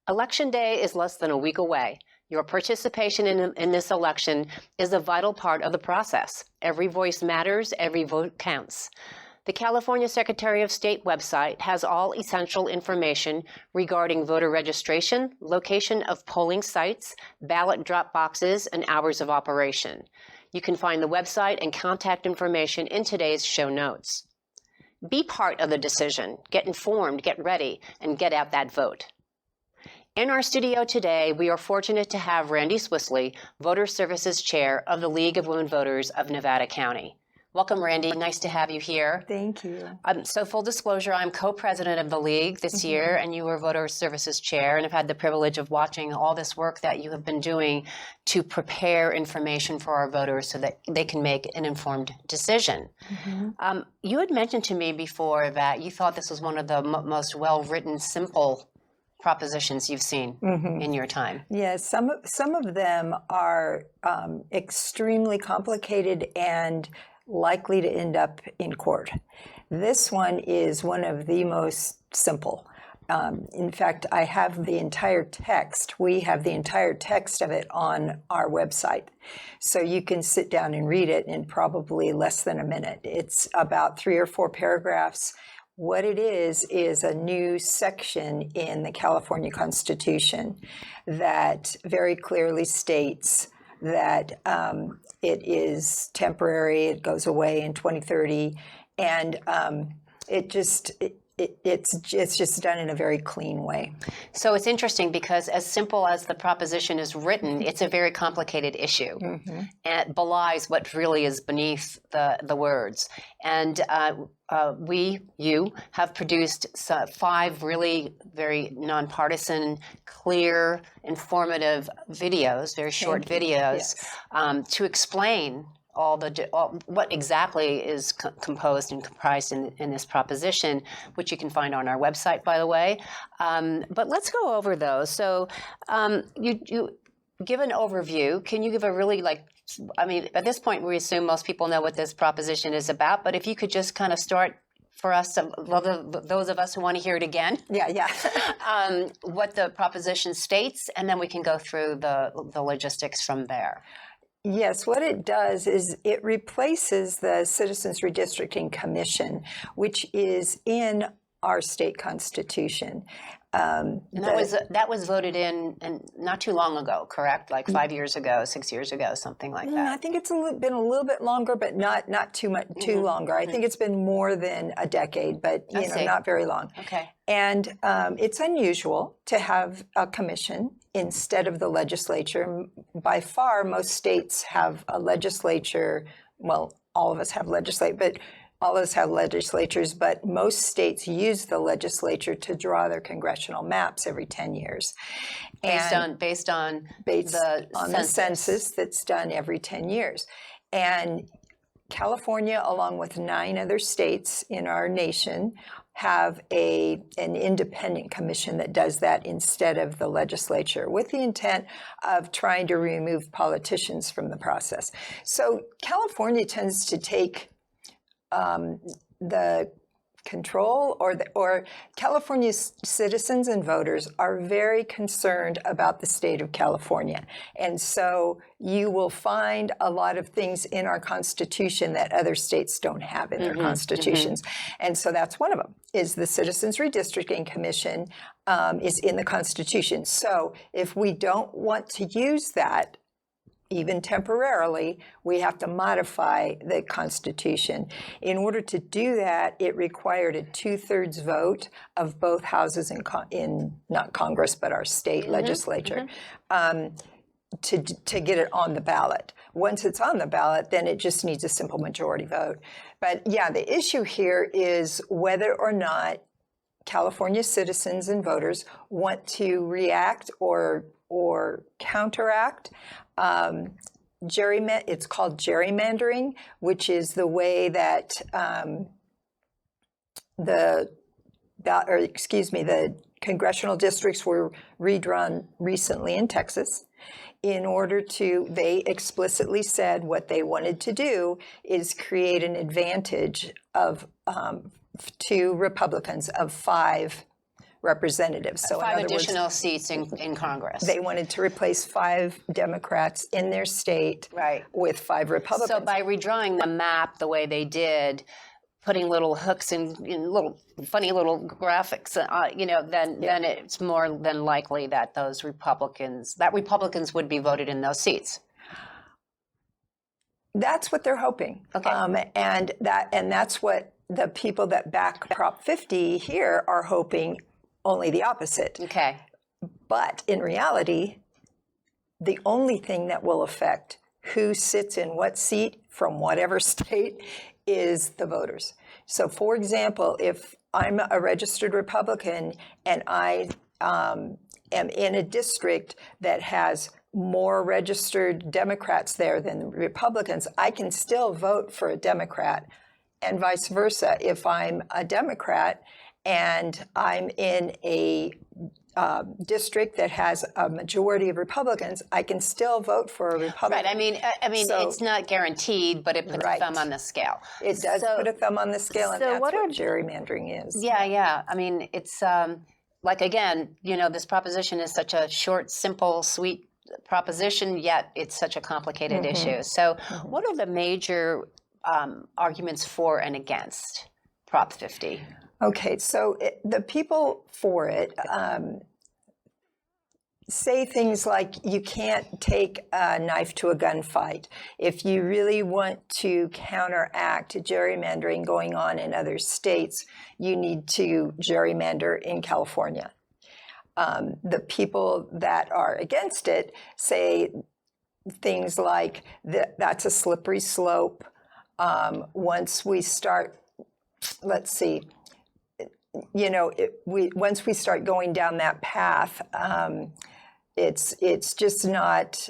Election Day is less than a week away. Your participation in this election is a vital part of the process. Every voice matters, every vote counts. The California Secretary of State website has all essential information regarding voter registration, location of polling sites, ballot drop boxes, and hours of operation. You can find the website and contact information in today's show notes. Be part of the decision. Get informed, get ready, and get out that vote. In our studio today, we are fortunate to have Randi Swisley, Voter Services Chair of the League of Women Voters of Nevada County. Welcome, Randi. Nice to have you here. Thank you. So full disclosure, I'm co-president of the League this year, and you were Voter Services Chair, and I've had the privilege of watching all this work that you have been doing to prepare information for our voters so that they can make an informed decision. You had mentioned to me before that you thought this was one of the most well-written, simple propositions you've seen in your time. Yes, some of them are extremely complicated and likely to end up in court. This one is one of the most simple. In fact, I have the entire text. We have the entire text of it on our website. So you can sit down and read it in probably less than a minute. It's about 3 or 4 paragraphs. What it is a new section in the California Constitution that very clearly states that it is temporary, it goes away in 2030, and it's just done in a very clean way. So it's interesting because as simple as the proposition is written, it's a very complicated issue, and it belies what really is beneath the words. And you have produced 5 really very nonpartisan, clear, informative videos, very short videos, to explain what exactly is composed and comprised in this proposition, which you can find on our website, by the way. But let's go over those. So you give an overview. Can you give a really at this point, we assume most people know what this proposition is about, but if you could just kind of start for us, those of us who want to hear it again. What the proposition states, and then we can go through the logistics from there. Yes, what it does is it replaces the Citizens Redistricting Commission, which is in our state constitution. And that was voted in and not too long ago, correct? Like 5 years ago, 6 years ago, something like that. I think it's been a little bit longer, but not too much longer. I think it's been more than a decade, but not very long. Okay. And it's unusual to have a commission instead of the legislature. By far, most states have a legislature. Well, all of us have legislatures, but most states use the legislature to draw their congressional maps every 10 years. Based on the census that's done every 10 years. And California, along with 9 other states in our nation, have an independent commission that does that instead of the legislature, with the intent of trying to remove politicians from the process. So California tends to take the control, or California's citizens and voters are very concerned about the state of California. And so you will find a lot of things in our Constitution that other states don't have in their constitutions. And so that's one of them, is the Citizens Redistricting Commission is in the Constitution. So if we don't want to use that, even temporarily, we have to modify the Constitution. In order to do that, it required a 2/3 vote of both houses in not Congress, but our state legislature, to get it on the ballot. Once it's on the ballot, then it just needs a simple majority vote. But yeah, the issue here is whether or not California citizens and voters want to react or counteract. It's called gerrymandering, which is the way that the congressional districts were redrawn recently in Texas. They explicitly said what they wanted to do is create an advantage of to Republicans of 5 representatives. So in 5 other words, additional seats in Congress. they wanted to replace 5 Democrats in their state Right. with 5 Republicans. So by redrawing the map the way they did, putting little hooks in little funny little graphics, then it's more than likely that Republicans would be voted in those seats. That's what they're hoping. Okay. And that's what the people that back Prop 50 here are hoping, only the opposite. Okay. But in reality, the only thing that will affect who sits in what seat from whatever state is the voters. So, for example, if I'm a registered Republican and I am in a district that has more registered Democrats there than Republicans, I can still vote for a Democrat, and vice versa. If I'm a Democrat and I'm in a district that has a majority of Republicans, I can still vote for a Republican. Right. I mean, So- it's not guaranteed, but it puts a thumb on the scale. It does put a thumb on the scale, and so that's what what are- gerrymandering is. Yeah. I mean, it's like, again, this proposition is such a short, simple, sweet proposition, yet it's such a complicated issue. So what are the major arguments for and against Prop 50? Okay, so the people for it say things like you can't take a knife to a gunfight. If you really want to counteract gerrymandering going on in other states, you need to gerrymander in California. The people that are against it say things like that's a slippery slope. Once we start, let's see, once we start going down that path, it's just not,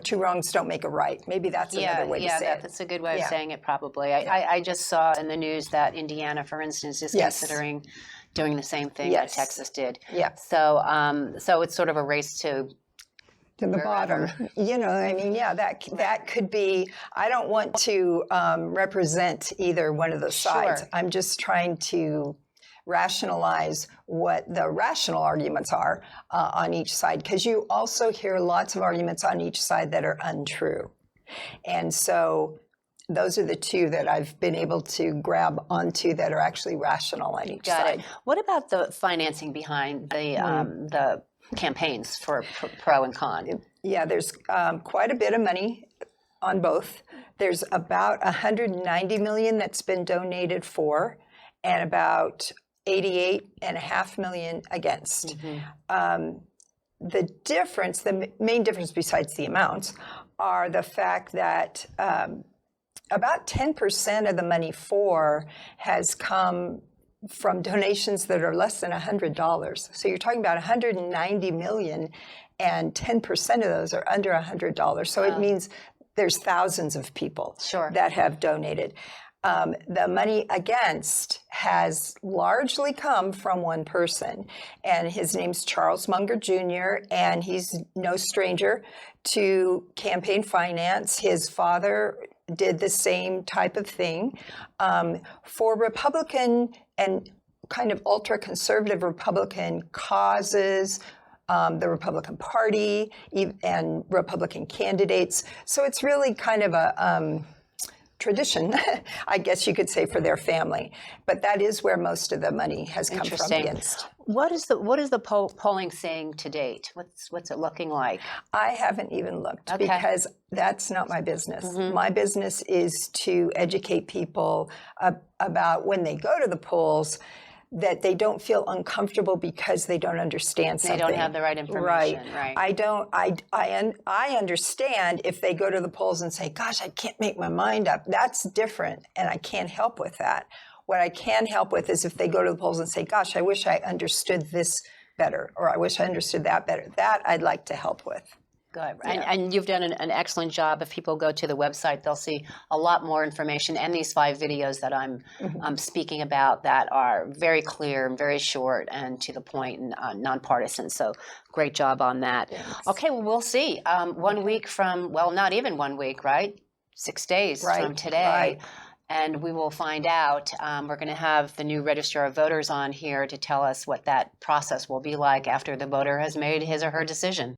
two wrongs don't make a right. Maybe that's another way to say it. That's a good way of saying it, probably. I just saw in the news that Indiana, for instance, is considering doing the same thing that Texas did. Yeah. So it's sort of a race to the bottom. That could be, I don't want to represent either one of the sides. I'm just trying to rationalize what the rational arguments are on each side, because you also hear lots of arguments on each side that are untrue. And so those are the two that I've been able to grab onto that are actually rational on each side. What about the financing behind the campaigns for pro and con? Yeah, there's quite a bit of money on both. There's about $190 million that's been donated for, and about $88.5 million against. The difference, the main difference besides the amounts, are the fact that about 10% of the money for has come from donations that are less than $100. So you're talking about $190 million, and 10% of those are under $100. So it means there's thousands of people that have donated. The money against has largely come from one person, and his name's Charles Munger Jr., and he's no stranger to campaign finance. His father did the same type of thing. For Republican and kind of ultra-conservative Republican causes, the Republican Party, and Republican candidates. So it's really kind of a tradition, I guess you could say, for their family. But that is where most of the money has come from against. What is the polling saying to date? What's it looking like? I haven't even looked because that's not my business. My business is to educate people about when they go to the polls, that they don't feel uncomfortable because they don't understand something. They don't have the right information. Right. I understand if they go to the polls and say, gosh, I can't make my mind up. That's different, and I can't help with that. What I can help with is if they go to the polls and say, gosh, I wish I understood this better, or I wish I understood that better. That I'd like to help with. Good. And you've done an excellent job. If people go to the website, they'll see a lot more information, and these 5 videos that I'm speaking about that are very clear and very short and to the point and nonpartisan. So great job on that. Thanks. Okay, well, we'll see. 1 week from, well, not even 1 week, right? 6 days from today. and we will find out. We're going to have the new Registrar of Voters on here to tell us what that process will be like after the voter has made his or her decision.